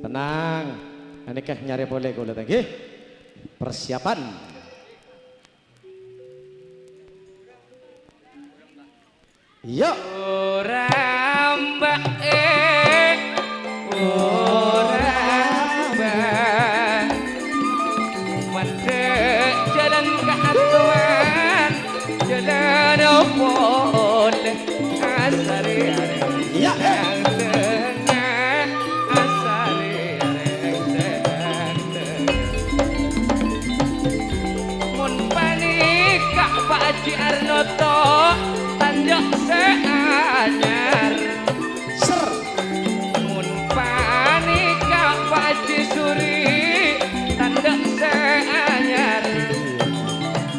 Tenang. Ini kah nyari boleh kula tangki. Persiapan. Yuk. Ramba ramba mandek jalan keatuan jalan opol asari ya asari mun panik Kak Pak Haji Arnoto tanjak seanyar ser mun panik Kak Pak Haji Suri tanjak seanyar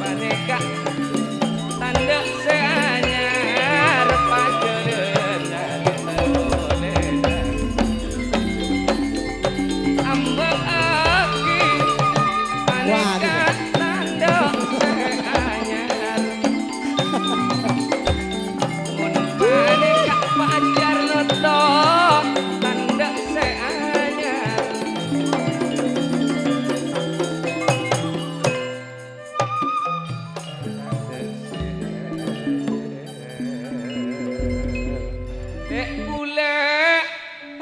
panik Kak tanjak seanyar pajerenan ambek aki panik Kak tanjak seanyar mun panik Kak Pak Haji Arnoto tanjak seanyar Dek kule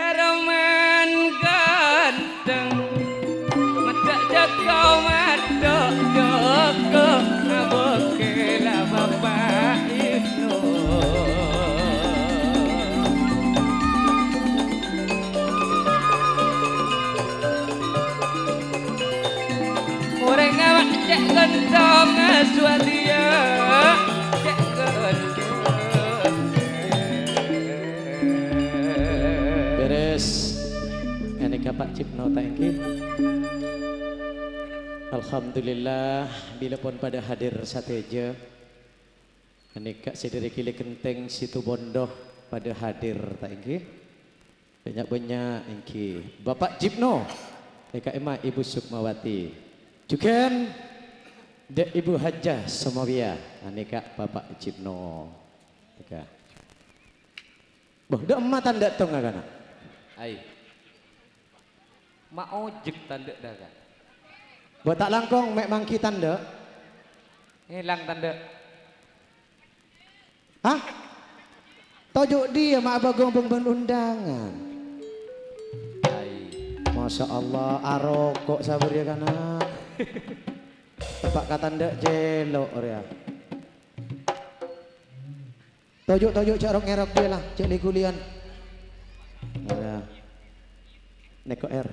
haraman ganteng Madak jaga madak jaga Abokela Bapak Ibnu Orang awak cek gendong aswadia Cek gendong beres. Ini kah Pak Cipno tangki. Alhamdulillah bila pun pada hadir sateja. Ini kak sediri kili kenteng situ bondoh pada hadir tangki. Banyak-banyak ingki. Bapak Cipno. Eka Ema Ibu Sukmawati. Juga Dek Ibu Hajah Somawia. Ini kak Bapak Cipno. Eka. Boh, dak emak tanda tong kana. Ai. Mak ojek tanda dah kan. Buat tak langkong mek mangki tanda. Hilang tanda. Hah? Tojuk dia mak bagong beng undangan. Ai. Masya Allah arokok sabar ya kana. Tepak kata ndak jelok ya. Tojuk cak rok ngerok dia lah, cek likulian. Ada. Neko R.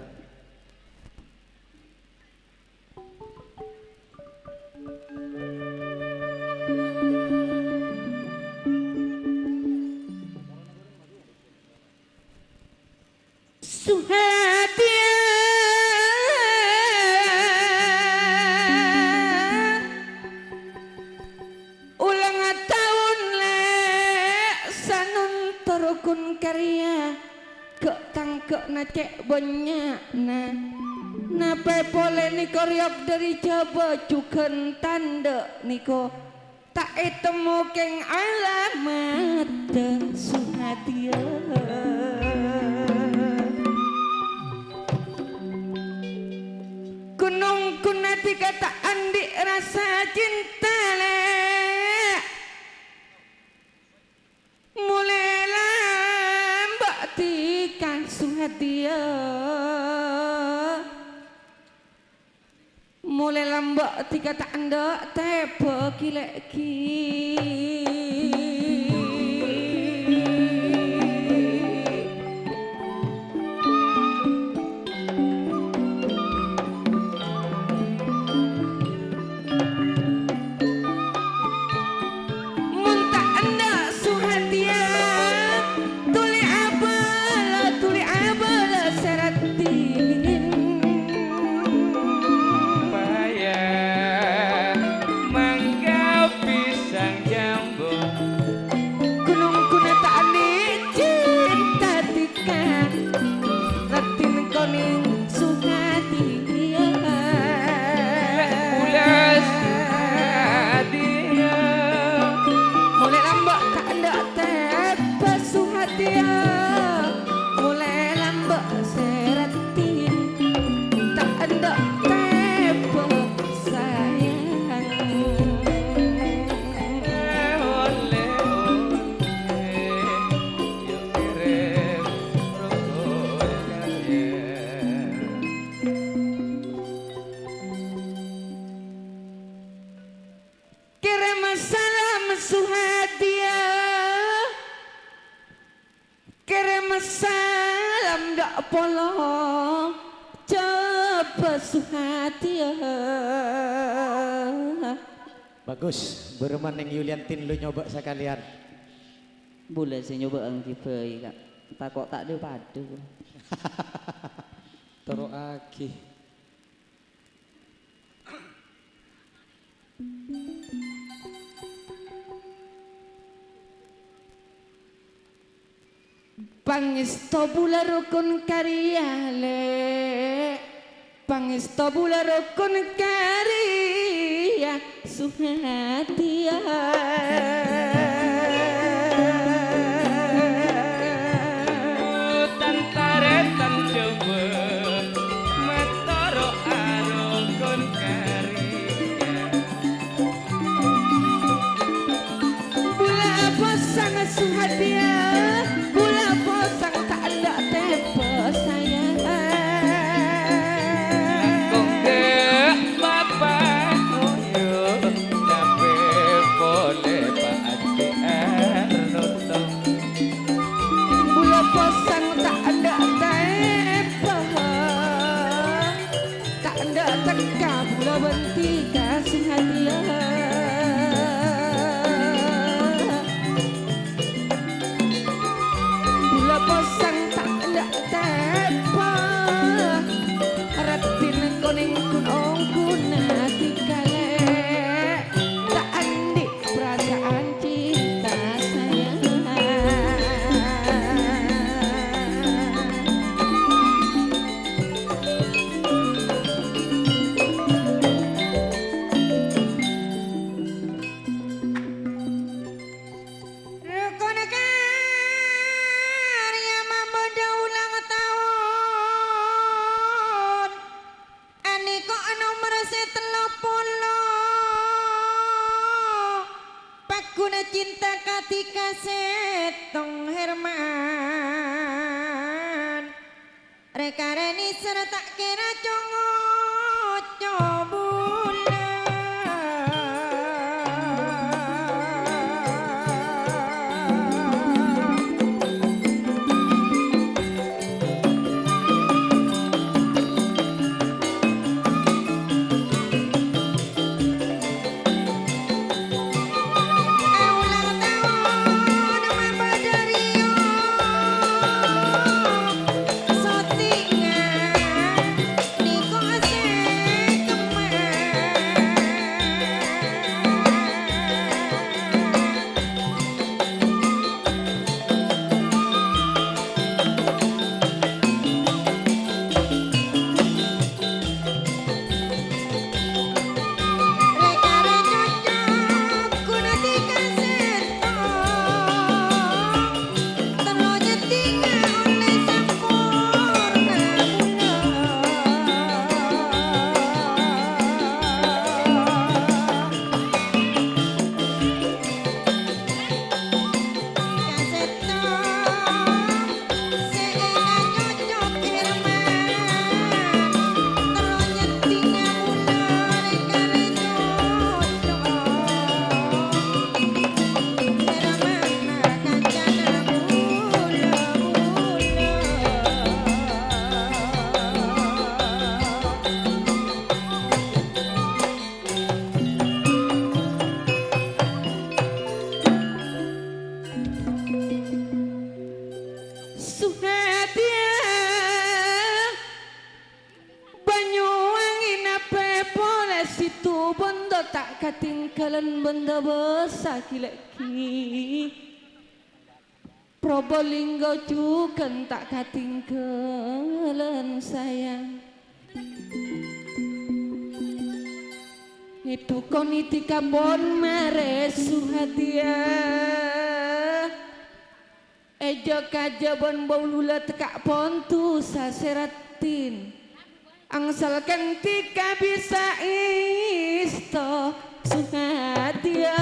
Suhadia ulang tahun le sanun terukun karya kek tangkek na cek banyak na pepole niko riok dari Jawa cuken tanda niko tak etemu keng alamat Suhadia gunung kunati kata andi rasa cinta le mulai lambak tika Suhadia mulai lambak tika tak anda tepo kileki mulai lambak serati polo coba suhati. Bagus, bereman yang Yuliantin lu nyoba sekalian. Boleh saya nyoba ang tipe kak. Tak kok tak ada padu. Toro aki. Pangesto bula rukun karyale. Pangesto bula rukun karya suhatia. Tantaretan coba metoro arukun karya. Bula pasang suhatia. Bula pasang tak ada tempo sayang. Benti kasih hadiah bila posang tak ada tepa ratin koning kun ongkun hati kale tak andi perasaan cinta sayang. Cinta katika setong Herman reka reni serta kira congo cobula tak katinggalan benda besar kileki Probolinggo juga tak katinggalan sayang itu koniti kabon mare suhatia ejo kajabon baulula tekak pontu saseratin angsal kentika bisa isto suhatia